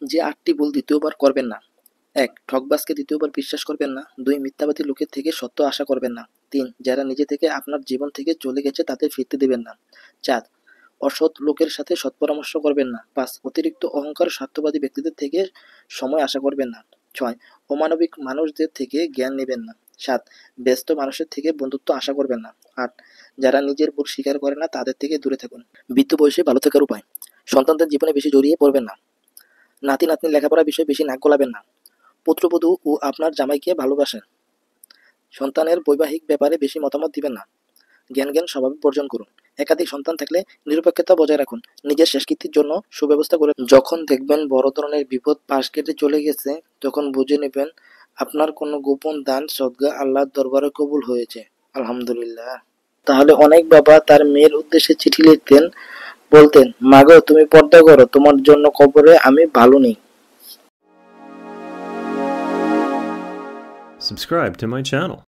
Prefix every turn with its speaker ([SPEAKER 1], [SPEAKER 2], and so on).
[SPEAKER 1] যে ৮টি ভুল দ্বিতীয়বার করবেন না। ১. ঠকবাজকে দ্বিতীয়বার বিশ্বাস করবেন না। ২. মিথ্যাবাদী লোকের থেকে সত্য আশা করবেন না। ৩. যারা নিজে থেকে আপনার জীবন থেকে চলে গেছে তাদের ফিরতে দিবেন না। ৪. অসৎ লোকের সাথে সৎপরামর্শ করবেন না। ৫. অতিরিক্ত অহংকার স্বার্থবাদী ব্যক্তিদের থেকে সময় আশা করবেন না। ৬. অমানবিক মানুষদের থেকে জ্ঞান নেবেন না। ৭. ব্যস্ত মানুষের থেকে বন্ধুত্ব আশা করবেন না। ৮. যারা নিজের ভুল স্বীকার করে না তাদের থেকে দূরে থাকুন। বৃদ্ধ বয়সে ভালো থাকার উপায়: সন্তানদের জীবনে বেশি জড়িয়ে পড়বেন না। নাতি-নাতনির লেখাপড়ার বিষয়ে বেশি নাক গলাবেন না। পুত্রবধূ ও আপনার জামাইকে ভালোবাসেন। সন্তানের বৈবাহিক ব্যাপারে বেশি মতামত দিবেন না। জ্ঞান স্বভাবে বর্জন করুন। একাধিক সন্তান থাকলে নিরপেক্ষতা বজায় রাখুন। নিজের শেষকৃত্যের জন্য সুব্যবস্থা করে যখন দেখবেন বড় ধরনের বিপদ পাশ কেটে চলে গেছে, তখন বুঝে নেবেন আপনার কোনো গোপন দান সদকা আল্লাহর দরবারে কবুল হয়েছে। আলহামদুলিল্লাহ। তাহলে অনেক বাবা তার মেয়ের উদ্দেশ্যে চিঠি লিখতেন, বলতেন, মাগো তুমি পর্দা করো, তোমার জন্য কবরে আমি ভালো নেই।
[SPEAKER 2] Subscribe to my channel.